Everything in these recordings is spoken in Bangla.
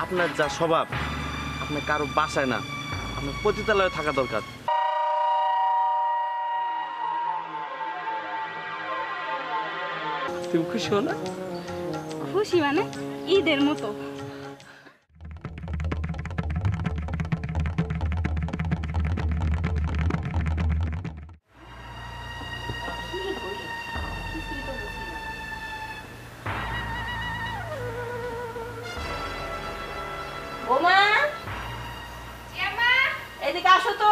আপনার যা স্বভাব, আপনার কারো বাসায় না, আপনার পতিতালয়ে থাকা দরকার। তুমি খুশি হো না? খুশি মানে ঈদের মতো। বোমা, এদিকে আসো তো।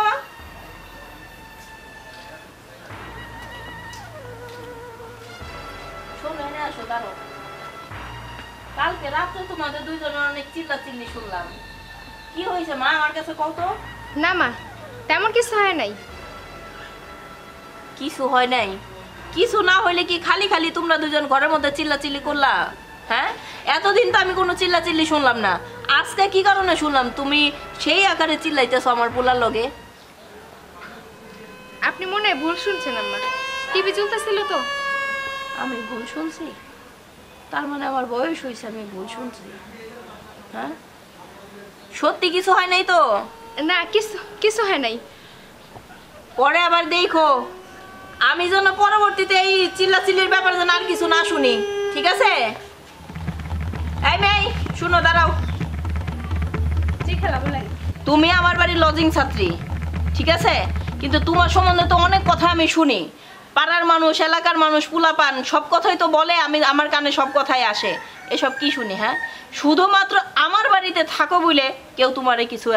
শোনো, এনে আসো, দাঁড়ো। কালকে রাত্রে তোমাদের দুইজনের অনেক চিল্লাচিল্লি শুনলাম। কি হয়েছে মা, আমার কাছে কত? না মা, তেমন কিছু হয় নাই। কিছু হয় নাই? কিছু না হইলে কি খালি খালি তোমরা দুজন ঘরের মধ্যে চিল্লাচিল্লি করলা? হ্যাঁ, এতদিন তো আমি কোনো চিল্লাচিল্লি শুনলাম না। আজকে কি কারণে শুনলাম তুমি সেই আকারে চিল্লাইতেছো আমার পোলার লগে? আপনি মনে হয় ভুল শুনছেন আম্মা, টিভি চলতেছিল তো। আমি ভুল শুনছি? তার মানে আমার বয়স হয়েছে, আমি ভুল শুনছি? হ্যাঁ, সত্যি কিছু হয় নাই তো? না, কিছু কিছু হয় নাই। পরে আবার দেখো, আমি যেন পরবর্তীতে এই চিল্লাচিল্লির ব্যাপারে যেন আর কিছু না শুনি, ঠিক আছে? এই মেয়ে, শুনো, দাঁড়াও। জি খেলা বলেন। তুমি আমার বাড়ির লজিং ছাত্রী, ঠিক আছে? কিন্তু তোমার সম্বন্ধে তো অনেক কথা আমি শুনি। পাড়ার মানুষ, এলাকার মানুষ, পোলাপান সব কথাই তো বলে, আমার কানে সব কথাই আসে। এসব কি শুনি? হ্যাঁ, শুধুমাত্র আমার বাড়িতে থাকো বলে কেউ তোমারে কিছু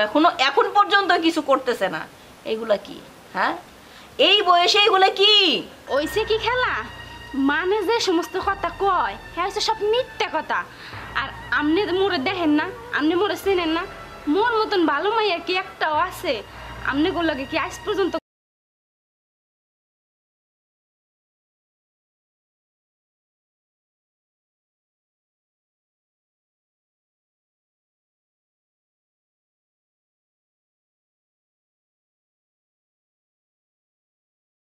এখন পর্যন্ত কিছু করতেছে না। এইগুলা কি? হ্যাঁ, এই বয়সে এইগুলা কি? ওইসে কি খেলা, মানে যে সমস্ত কথা কয় হ্যাঁ সব মিথ্যা কথা। আর আপনি মোরে দেখেন না, আপনি মোরে চেনেন না। মোর মতন ভালো মাইয়া কি একটাও আছে? আপনি গোলাকে কি আজ পর্যন্ত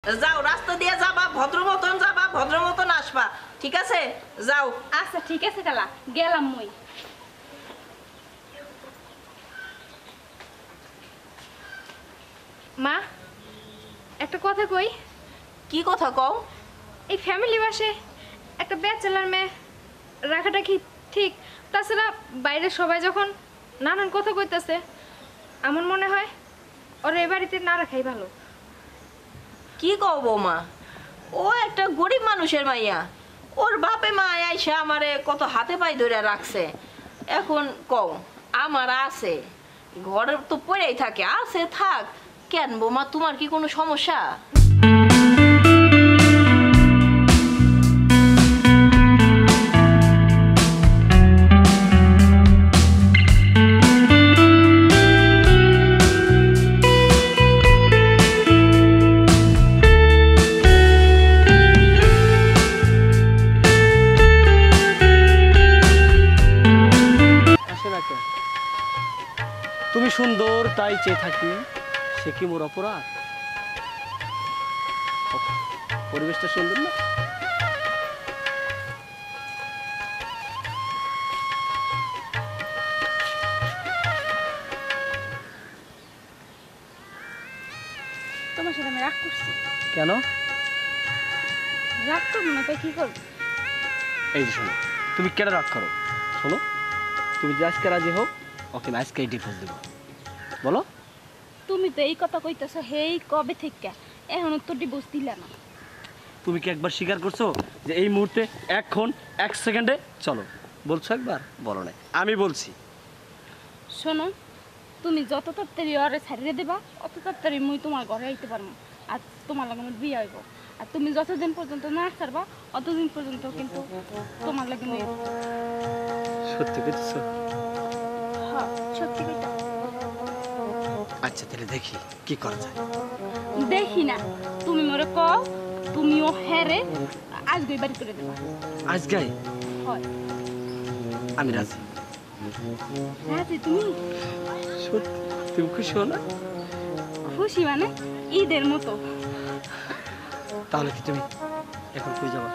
যাও, রাস্তা দিয়ে যাবা, ভদ্র মতন যাবা, ভদ্র মতন আসবা, ঠিক আছে? যাও। আচ্ছা ঠিক আছে খেলা, গেলাম মই। মা, একটা কথা কই। কি কথা কও? এই ফ্যামিলি বাসে একটা ব্যাচেলার মেয়ে রাখাটা কি ঠিক? তাছাড়া বাইরে সবাই যখন নানান কথা কইতেছে, আমার মনে হয় ওর এ বাড়িতে না রাখাই ভালো। কি কও বৌমা? ও একটা গরিব মানুষের মাইয়া, ওর বাপে মা আইসা আমারে কত হাতে পায়ে ধরে রাখছে। এখন কও, আমার আছে ঘরে তো পড়েই থাকে, আছে থাক। কেন বৌমা, তোমার কি কোনো সমস্যা? তুমি সুন্দর তাই চেয়ে থাকি, সে কি মোর অপরাধ? পরিবেশটা সুন্দর না? তোমার সাথে আমি রাগ করছি। কেন? রাগ করবো না তাই কি করবো? এই যে শোনো, তুমি কেন রাগ করো? শোনো, তুমি যে আজকে রাজি হও, ওকে আমি আজকেই ডিভোর্স দেবো। বলো। তুমি তো এই কথা কইতেছো হেই কবে থেকে, এখনো তো ডিভোর্স দিলা না। তুমি কি একবার স্বীকার করছো যে এই মুহূর্তে এখন 1 সেকেন্ডে চলো? বলছো একবার? বলো না। আমি বলছি। শোনো, তুমি যত তাড়াতাড়ি ওরে ছাড়িয়ে দেবা অত তাড়াতাড়ি মুই তোমার ঘরে আইতে পারবো, আর তোমার লাগে আমার বিয়ে হইব। আর তুমি যতদিন পর্যন্ত না ছাড়বা অতদিন পর্যন্ত কিন্তু তোমার লাগে মুই। সত্যি কইতেছো? হ্যাঁ, সত্যি কইতা। আচ্ছা তাহলে দেখি কি করা যায়। দেখি না, তুমি মোরে কও, তুমিও হেরে আজকে বাড়ি করে দেবা। আজকাই? হয়। আমি রাজি। রাজি তুমি? সত্যি? তুমি খুশি হো না? খুশি মানে ঈদের মতো। তাহলে কি তুমি এখন কই যাবা?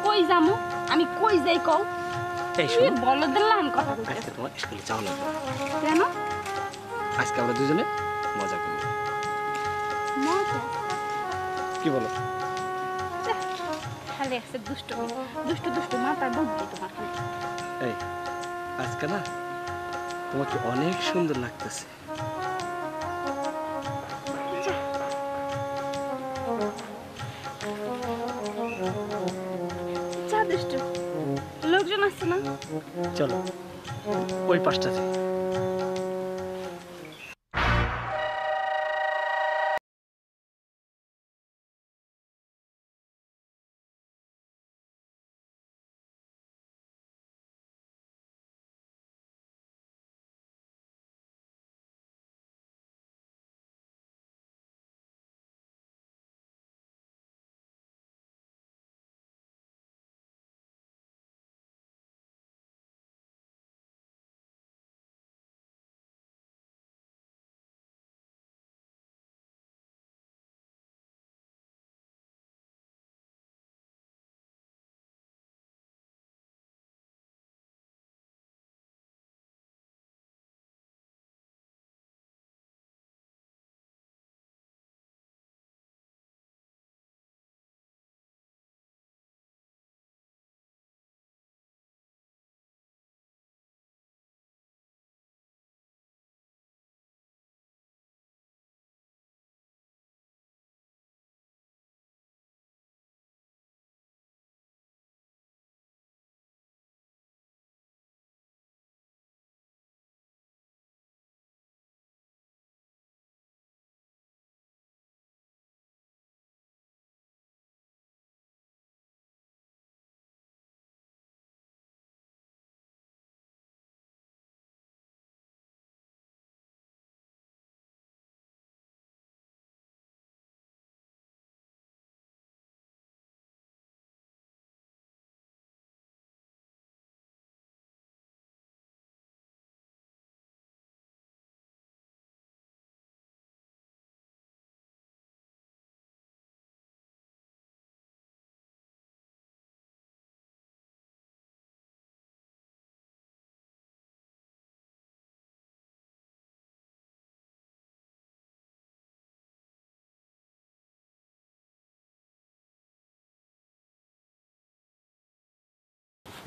কই যামু? আমি কই যাই কও? এই কি শোনো, বলো দিলাম কথা আজকে কইতেছ তোমার স্কুলে যাওয়া লাগবে। কেন আজকে আমরা দুজনে মজা করবো, মজা কি বলো? খালি আছে দুষ্টু দুষ্টু দুষ্টু মাথার বুদ্ধি তোমার খালি। এই আজকে না তোমাকে অনেক সুন্দর লাগতেছে। যা দুষ্টু লোকজন আসছে না চলো ওই পাশটাতে।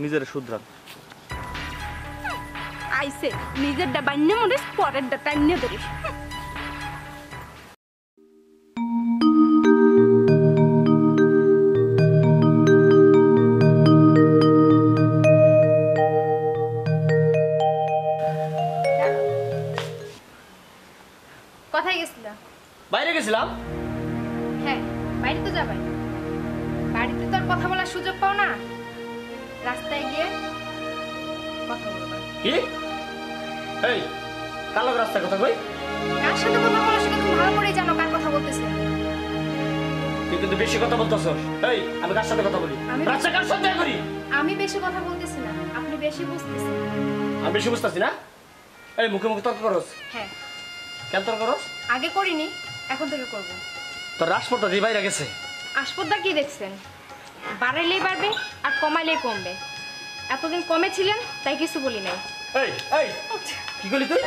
নিজের শুধরান। আইসে নিজেরটা বান্য মরিস পরেরটা টাইম ধরিস। কোথায় গেছিলা? বাইরে গেছিলাম। হ্যাঁ বাইরে তো যাবাই, বাড়িতে তো আর কথা বলার সুযোগ পাও না, রাস্তায় গিয়ে কথা বলবা। কি এই কালো রাস্তায় কথা কই? কার সাথে কথা বলো সেটা তুমি ভালো করেই জানো কার কথা বলতেছে। তুই কিন্তু বেশি কথা বলতেছস। এই আমি কার সাথে কথা বলি? আমি- রাস্তায় কার সাথে দেখা করি? আমি বেশি কথা বলতেছি না, আপনি বেশি বুঝতেছেন। আমি বেশি বুঝতাছি না। এই মুখে মুখে তর্ক করস হ্যাঁ কেন? তর্ক করস? আগে করিনি, এখন থেকে করব। তোর রাজপথটা দিয়ে বাইরে গেছে। আসপদ্দা কি দেখছেন? বাড়াইলেই বাড়বে আর কমাইলেই কমবে। এতদিন কমে ছিলেন তাই কিছু বলি নাই। এই এই কি করলি তুই?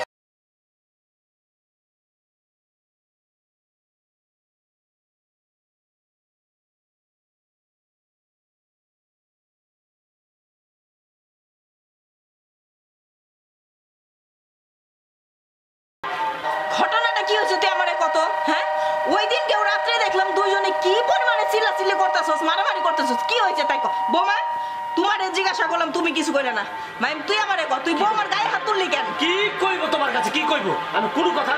ঘটনাটা কি হয়েছে তুই আমারে কত? হ্যাঁ, ওই দিন কেউ রাত্রে দেখলাম দুইজনে কি পরিমাণে চিল্লাচিল্লি করতেছস, মারামারি করতেছস, কি হয়েছে তাই কও। বৌমা তোমারে জিজ্ঞাসা করলাম, তুমি কিছু কইলে না। মাইম তুই আমারে কও, তুই বৌমার গায়ে হাত তুললি কেন? কি কইব তোমার কাছে? কি কইব? আমি কোনো কথা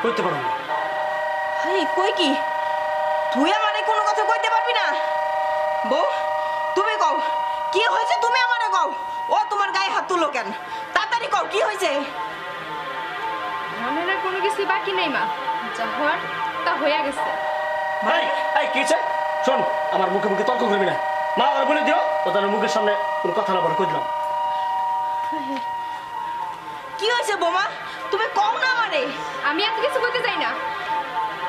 কইতে পারবো না। এই কই কি তুই আমারে কোনো কথা কইতে পারবি না? বউ তুমি কও কি হয়েছে, তুমি আমারে কও। ও তোমার গায়ে হাত তুললো কেন? তাড়াতাড়ি কও কি হয়েছে। মনের আর কোনো কিছু বাকি নেই মা, যা হওয়ার তা হইয়া গেছে। এই এই কি হইছে? শোন, আমার মুখে মুখে তর্ক করবি না। মা আর বলে দিও ও তার মুখের সামনে কোনো কথা না বলে কই দিলাম। কি হয়েছে বৌমা, তুমি কও না আমারে। আমি এত কিছু কইতে চাই না,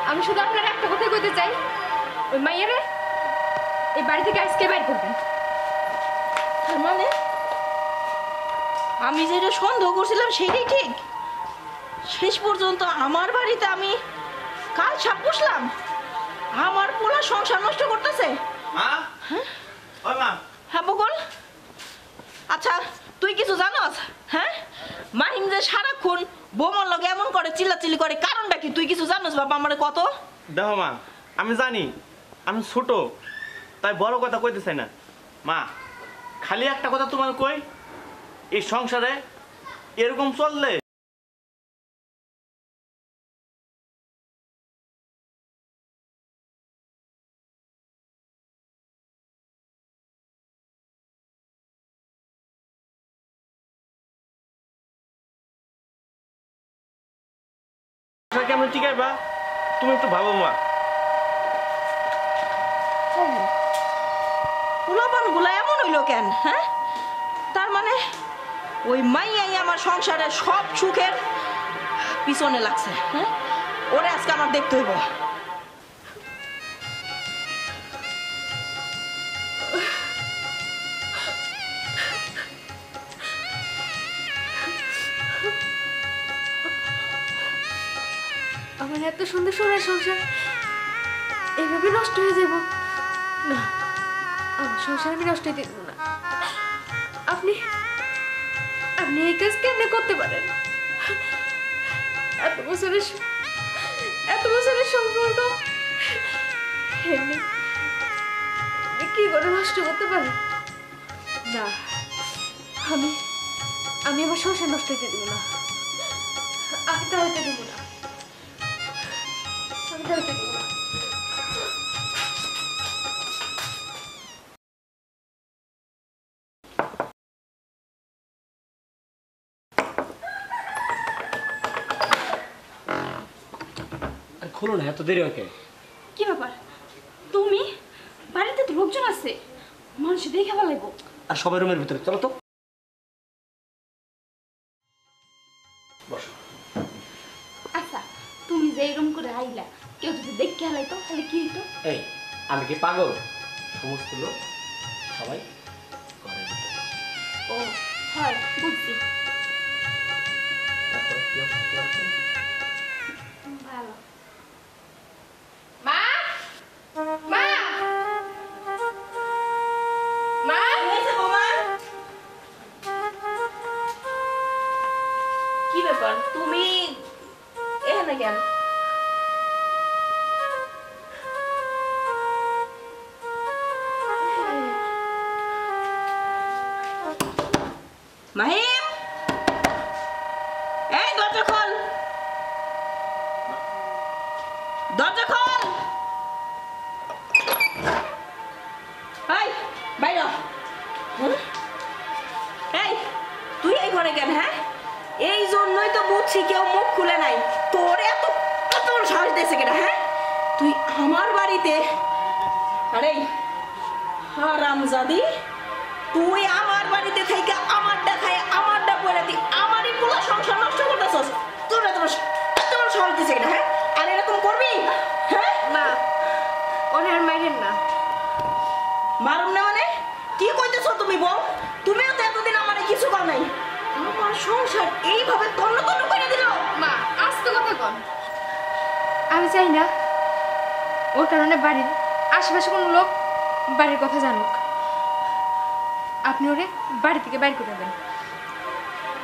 আমি শুধু আপনার একটা কথা কইতে চাই, ওই মাইয়ারে এই বাড়ি থেকে আজকে বাইর করবেন। তার মানে আমি যেটা সন্দেহ করছিলাম সেটাই ঠিক। শেষ পর্যন্ত আমার বাড়িতে আমি কাল সাপ পুষলাম, আমার পোলা সংসার নষ্ট করতেছে। মা ওই মা হ্যাঁ বকুল, আচ্ছা তুই কিছু জানোস? হ্যাঁ, মাহিম যে সারাক্ষণ বোমার লগে এমন করে চিল্লাচিল্লি করে, কারণটা কি তুই কিছু জানোস বাবা? আমার কত দেখো মা, আমি জানি আমি ছোট, তাই বড় কথা কইতে চাই না। মা খালি একটা কথা তোমার কই, এই সংসারে এরকম চললে কেমন টিকাইবা? তুমি একটু ভাবো মা। পোলাপান গুলা এমন হইলো কেন? হ্যাঁ, তার মানে ওই মাইয়াই আমার সংসারের সব সুখের পিছনে লাগছে। হ্যাঁ, ওরে আজকে আমার দেখতে হইব। আমার এত সুন্দর সোনার সংসার এভাবে নষ্ট হয়ে যাব না। আমার সংসার আমি নষ্ট হতে দেব না। আপনি আপনি এই কাজ কেন করতে পারেন? এত বছরের সম্পর্ক এমনি কি করে নষ্ট করতে পারেন? না, আমি আমার সংসার নষ্ট হতে দেব না। আমি তা হইতে দেব না। আমি তা হইতে দেব না। খোলো না, এত দেরি ওকে। কি ব্যাপার? তুমি বাড়িতে তো লোকজন আছে, মানুষ দেখে ভালো লাগবো। আর সবাই রুমের ভিতরে, চলো তো। আচ্ছা, তুমি যে এরকম করে আইলা, কেউ যদি দেখে হালাইতো তাহলে কি হইতো? এই, আমি কি পাগল? সমস্ত লোক সবাই ঘরের ভিতরে। ও হয়, বুঝছি। তারপরে কি হবে? ভালো। মা, মা, মা, কি ব্যাপার, তুমি এখানে কেন? মাহিম, এই দরজা খোল, দরজা খোল। এই বাইরে হ। এই তুই এই ঘরে কেন? হ্যাঁ, এই জন্যই তো বুঝছি কেউ মুখ খুলে নাই। তোর এত কত সাহস দিয়েছে কেনা? হ্যাঁ, তুই আমার বাড়িতে, আরে হারামজাদি, তুই আমার বাড়িতে থেকে আমারটা খায় আমারটা পরে তুই আমারই পুরো সংসার নষ্ট করতেছস। তোর এত বড় সাহস দিয়েছে কেনা? হ্যাঁ, আর এরকম করবি? হ্যাঁ, মা, ওরে আর মাইরেন না। মারুম না মানে কি কইতেছো তুমি বউ? তুমিও তো এতদিন আমারে কিছু কর নাই, আমার সংসার এইভাবে তন্ন তন্ন করে দিল। মা, আস্তে কথা কন। আমি চাই না ওর কারণে বাড়ির আশেপাশে কোনো লোক বাড়ির কথা জানুক। আপনি ওরে বাড়ি থেকে বাইর করে দেন।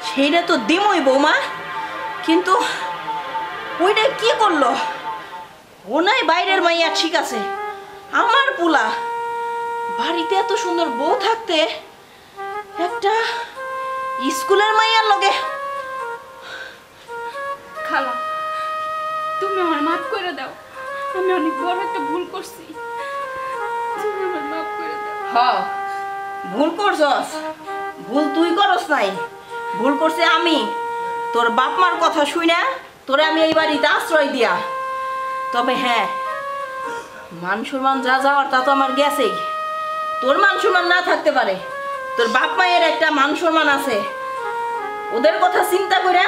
সেইটা তো দিমই বৌমা, কিন্তু ওইটা কি করলো? ও নাই বাইরের মাইয়া ঠিক আছে, আমার পোলা বাড়িতে এত সুন্দর বউ থাকতে একটা স্কুলের মাইয়ার লগে। খালা, তুমি আমার মাফ করে দাও। আমি অনেক বড় একটা ভুল করছি, তুমি আমার মাফ করে দাও। হ, ভুল করছস। ভুল তুই করস নাই, ভুল করছে আমি। তোর বাপ মার কথা শুই না তোরে আমি এই বাড়িতে আশ্রয় দিয়া। তবে হ্যাঁ, মান সম্মান যা যাওয়ার তা তো আমার গেছেই। তোর মান সম্মান না থাকতে পারে, তোর বাপ মায়ের একটা মান সম্মান আছে। ওদের কথা চিন্তা করে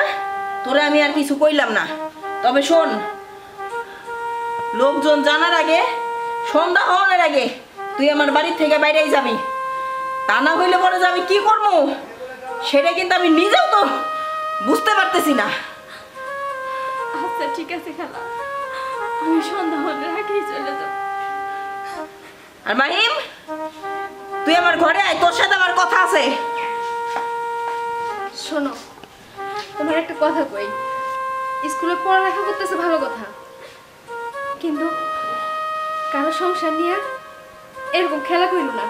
তোরে আমি আর কিছু কইলাম না। তবে শোন, লোকজন জানার আগে, সন্ধ্যা হওয়ার আগে তুই আমার বাড়ির থেকে বাইরেই যাবি। তা না হইলে পরে যে আমি কি করবো সেটা কিন্তু আমি নিজেও তো বুঝতে পারতেছি না। আচ্ছা ঠিক আছে খালা, আমি সন্ধ্যা হলে আগেই চলে যাব। আর মাহিম, তুই আমার ঘরে আয়, তোর সাথে আমার কথা আছে। শোনো, তোমার একটা কথা কই, স্কুলে পড়ালেখা করতেছে ভালো কথা, কিন্তু কারো সংসার নিয়ে এরকম খেলা কইল না।